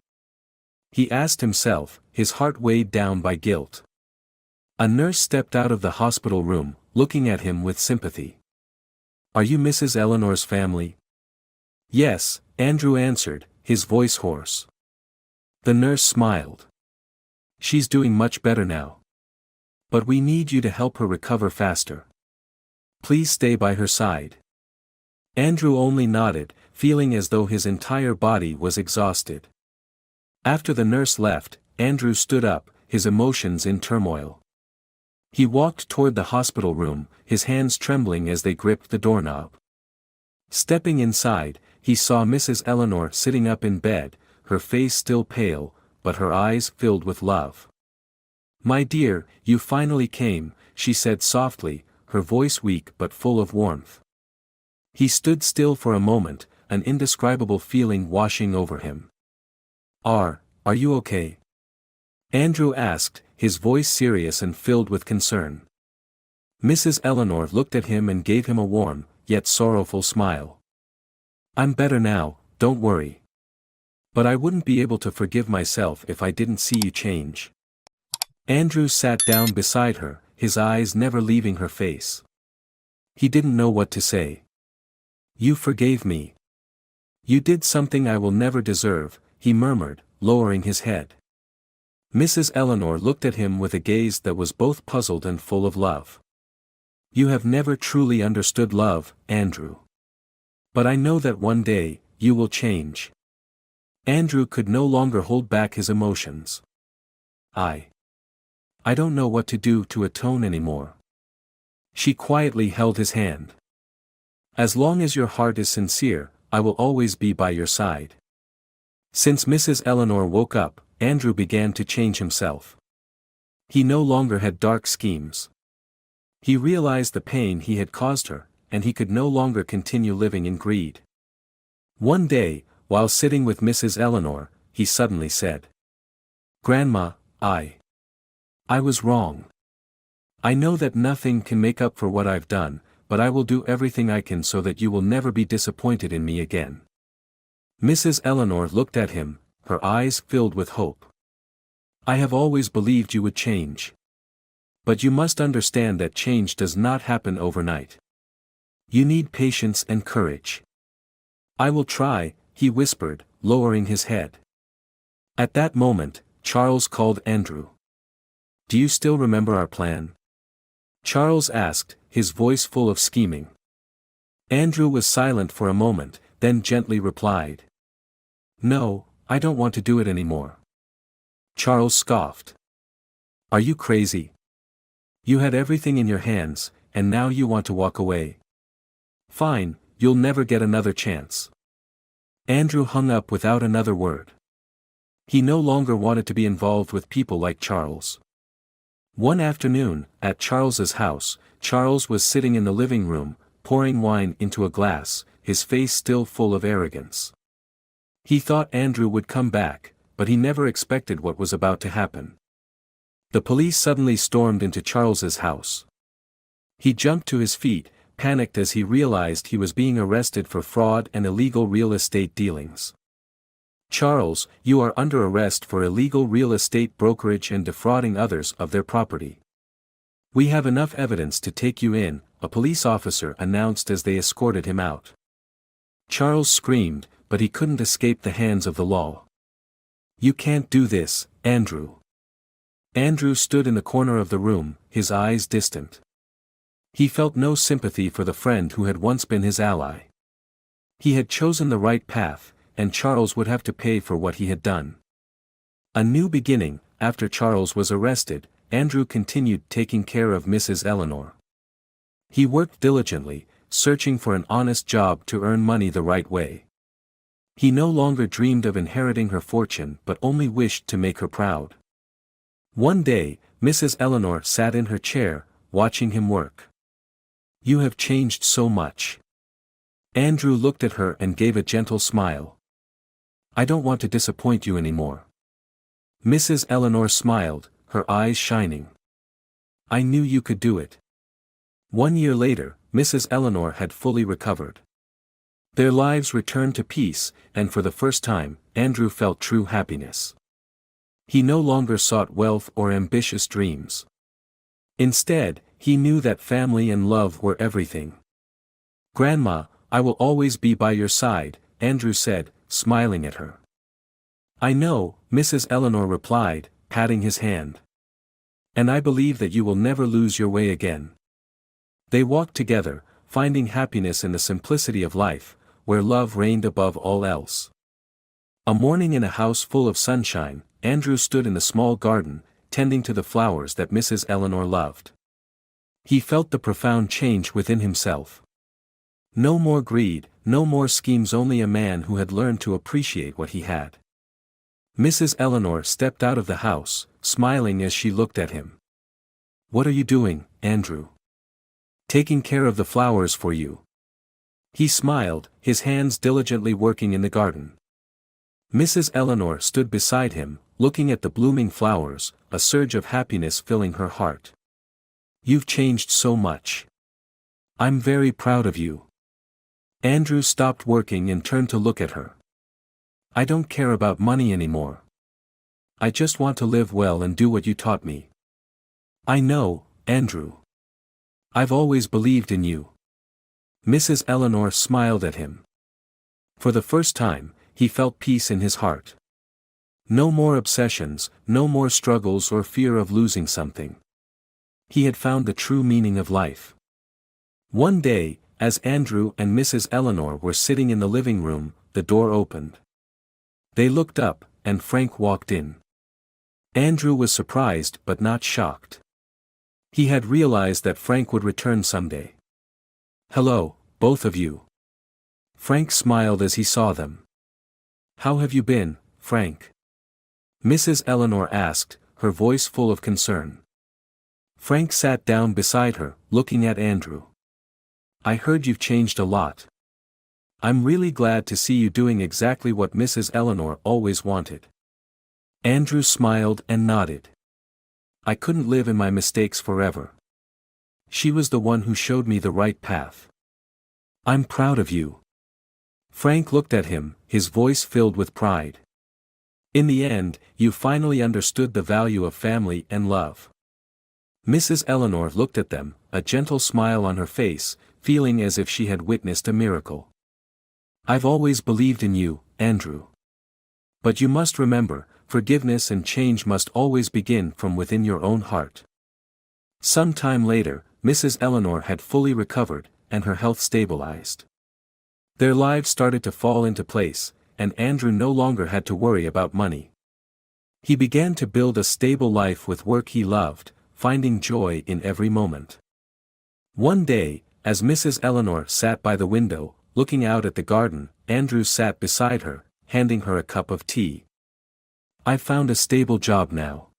He asked himself, his heart weighed down by guilt. A nurse stepped out of the hospital room, looking at him with sympathy. Are you Mrs. Eleanor's family? Yes, Andrew answered, his voice hoarse. The nurse smiled. She's doing much better now. But we need you to help her recover faster. Please stay by her side. Andrew only nodded, feeling as though his entire body was exhausted. After the nurse left, Andrew stood up, his emotions in turmoil. He walked toward the hospital room, his hands trembling as they gripped the doorknob. Stepping inside, he saw Mrs. Eleanor sitting up in bed, her face still pale, but her eyes filled with love. My dear, you finally came, she said softly, her voice weak but full of warmth. He stood still for a moment, an indescribable feeling washing over him. Are you okay? Andrew asked, his voice serious and filled with concern. Mrs. Eleanor looked at him and gave him a warm, yet sorrowful smile. I'm better now, don't worry. But I wouldn't be able to forgive myself if I didn't see you change. Andrew sat down beside her, his eyes never leaving her face. He didn't know what to say. You forgave me. You did something I will never deserve, he murmured, lowering his head. Mrs. Eleanor looked at him with a gaze that was both puzzled and full of love. You have never truly understood love, Andrew. But I know that one day, you will change. Andrew could no longer hold back his emotions. I don't know what to do to atone anymore. She quietly held his hand. As long as your heart is sincere, I will always be by your side. Since Mrs. Eleanor woke up, Andrew began to change himself. He no longer had dark schemes. He realized the pain he had caused her, and he could no longer continue living in greed. One day, while sitting with Mrs. Eleanor, he suddenly said, Grandma, I was wrong. I know that nothing can make up for what I've done, but I will do everything I can so that you will never be disappointed in me again. Mrs. Eleanor looked at him, her eyes filled with hope. I have always believed you would change. But you must understand that change does not happen overnight. You need patience and courage. I will try, he whispered, lowering his head. At that moment, Charles called Andrew. Do you still remember our plan? Charles asked, his voice full of scheming. Andrew was silent for a moment, then gently replied. "No, I don't want to do it anymore." Charles scoffed. "Are you crazy? You had everything in your hands, and now you want to walk away? Fine, you'll never get another chance." Andrew hung up without another word. He no longer wanted to be involved with people like Charles. One afternoon, at Charles's house, Charles was sitting in the living room, pouring wine into a glass, his face still full of arrogance. He thought Andrew would come back, but he never expected what was about to happen. The police suddenly stormed into Charles's house. He jumped to his feet, panicked as he realized he was being arrested for fraud and illegal real estate dealings. "Charles, you are under arrest for illegal real estate brokerage and defrauding others of their property. We have enough evidence to take you in," a police officer announced as they escorted him out. Charles screamed, but he couldn't escape the hands of the law. "You can't do this, Andrew." Andrew stood in the corner of the room, his eyes distant. He felt no sympathy for the friend who had once been his ally. He had chosen the right path, and Charles would have to pay for what he had done. A new beginning. After Charles was arrested, Andrew continued taking care of Mrs. Eleanor. He worked diligently, searching for an honest job to earn money the right way. He no longer dreamed of inheriting her fortune but only wished to make her proud. One day, Mrs. Eleanor sat in her chair, watching him work. "You have changed so much." Andrew looked at her and gave a gentle smile. "I don't want to disappoint you anymore." Mrs. Eleanor smiled, her eyes shining. "I knew you could do it." 1 year later, Mrs. Eleanor had fully recovered. Their lives returned to peace, and for the first time, Andrew felt true happiness. He no longer sought wealth or ambitious dreams. Instead, he knew that family and love were everything. "Grandma, I will always be by your side," Andrew said, smiling at her. "I know," Mrs. Eleanor replied, patting his hand. "And I believe that you will never lose your way again." They walked together, finding happiness in the simplicity of life, where love reigned above all else. A morning in a house full of sunshine, Andrew stood in the small garden, tending to the flowers that Mrs. Eleanor loved. He felt the profound change within himself. No more greed, no more schemes, only a man who had learned to appreciate what he had. Mrs. Eleanor stepped out of the house, smiling as she looked at him. "What are you doing, Andrew?" "Taking care of the flowers for you." He smiled, his hands diligently working in the garden. Mrs. Eleanor stood beside him, looking at the blooming flowers, a surge of happiness filling her heart. "You've changed so much. I'm very proud of you." Andrew stopped working and turned to look at her. "I don't care about money anymore. I just want to live well and do what you taught me." "I know, Andrew. I've always believed in you." Mrs. Eleanor smiled at him. For the first time, he felt peace in his heart. No more obsessions, no more struggles or fear of losing something. He had found the true meaning of life. One day, as Andrew and Mrs. Eleanor were sitting in the living room, the door opened. They looked up, and Frank walked in. Andrew was surprised but not shocked. He had realized that Frank would return someday. "Hello, both of you." Frank smiled as he saw them. "How have you been, Frank?" Mrs. Eleanor asked, her voice full of concern. Frank sat down beside her, looking at Andrew. "I heard you've changed a lot. I'm really glad to see you doing exactly what Mrs. Eleanor always wanted." Andrew smiled and nodded. "I couldn't live in my mistakes forever. She was the one who showed me the right path. I'm proud of you." Frank looked at him, his voice filled with pride. "In the end, you finally understood the value of family and love." Mrs. Eleanor looked at them, a gentle smile on her face, feeling as if she had witnessed a miracle. "I've always believed in you, Andrew. But you must remember, forgiveness and change must always begin from within your own heart." Some time later, Mrs. Eleanor had fully recovered, and her health stabilized. Their lives started to fall into place, and Andrew no longer had to worry about money. He began to build a stable life with work he loved, finding joy in every moment. One day, as Mrs. Eleanor sat by the window, looking out at the garden, Andrew sat beside her, handing her a cup of tea. "I've found a stable job now.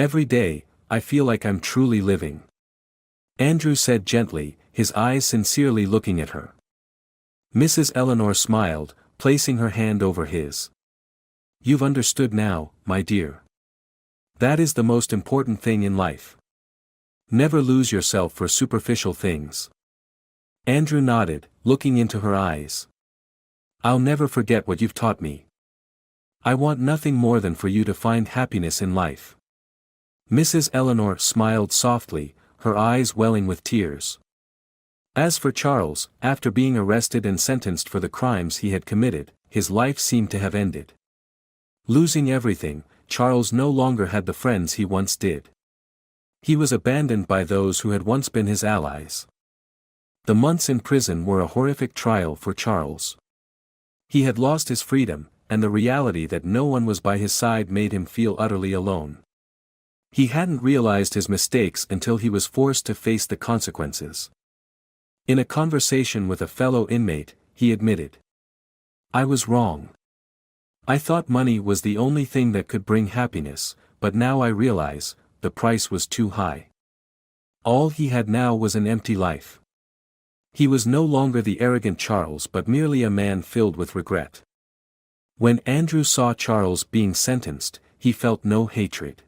Every day, I feel like I'm truly living," Andrew said gently, his eyes sincerely looking at her. Mrs. Eleanor smiled, placing her hand over his. "You've understood now, my dear. That is the most important thing in life. Never lose yourself for superficial things." Andrew nodded, looking into her eyes. "I'll never forget what you've taught me. I want nothing more than for you to find happiness in life." Mrs. Eleanor smiled softly, her eyes welling with tears. As for Charles, after being arrested and sentenced for the crimes he had committed, his life seemed to have ended. Losing everything, Charles no longer had the friends he once did. He was abandoned by those who had once been his allies. The months in prison were a horrific trial for Charles. He had lost his freedom, and the reality that no one was by his side made him feel utterly alone. He hadn't realized his mistakes until he was forced to face the consequences. In a conversation with a fellow inmate, he admitted, "I was wrong. I thought money was the only thing that could bring happiness, but now I realize, the price was too high. All he had now was an empty life." He was no longer the arrogant Charles but merely a man filled with regret. When Andrew saw Charles being sentenced, he felt no hatred.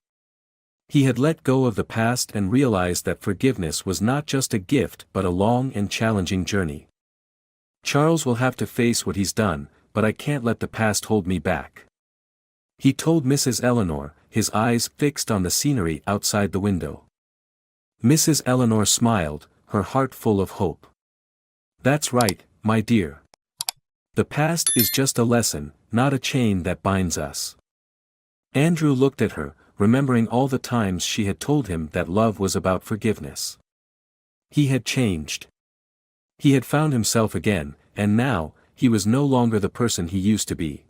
He had let go of the past and realized that forgiveness was not just a gift but a long and challenging journey. "Charles will have to face what he's done, but I can't let the past hold me back," he told Mrs. Eleanor, his eyes fixed on the scenery outside the window. Mrs. Eleanor smiled, her heart full of hope. "That's right, my dear. The past is just a lesson, not a chain that binds us." Andrew looked at her, remembering all the times she had told him that love was about forgiveness. He had changed. He had found himself again, and now, he was no longer the person he used to be.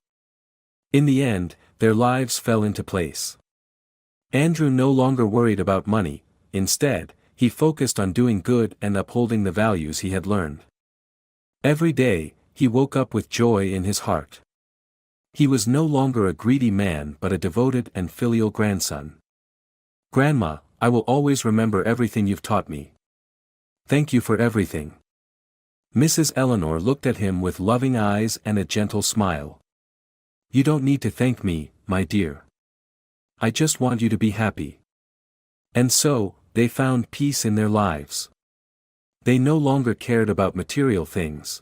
In the end, their lives fell into place. Andrew no longer worried about money, instead, he focused on doing good and upholding the values he had learned. Every day, he woke up with joy in his heart. He was no longer a greedy man but a devoted and filial grandson. "Grandma, I will always remember everything you've taught me. Thank you for everything." Mrs. Eleanor looked at him with loving eyes and a gentle smile. "You don't need to thank me, my dear. I just want you to be happy." And so, they found peace in their lives. They no longer cared about material things.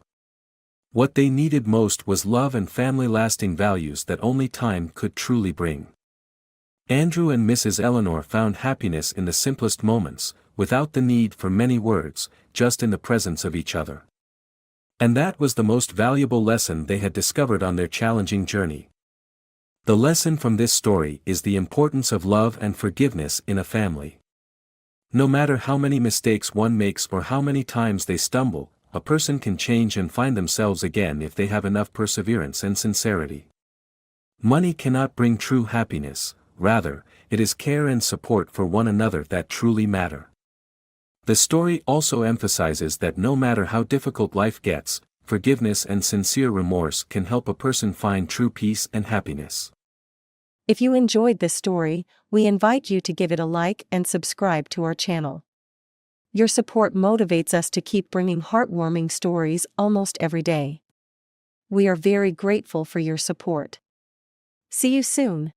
What they needed most was love and family-lasting values that only time could truly bring. Andrew and Mrs. Eleanor found happiness in the simplest moments, without the need for many words, just in the presence of each other. And that was the most valuable lesson they had discovered on their challenging journey. The lesson from this story is the importance of love and forgiveness in a family. No matter how many mistakes one makes or how many times they stumble, a person can change and find themselves again if they have enough perseverance and sincerity. Money cannot bring true happiness, rather, it is care and support for one another that truly matter. The story also emphasizes that no matter how difficult life gets, forgiveness and sincere remorse can help a person find true peace and happiness. If you enjoyed this story, we invite you to give it a like and subscribe to our channel. Your support motivates us to keep bringing heartwarming stories almost every day. We are very grateful for your support. See you soon.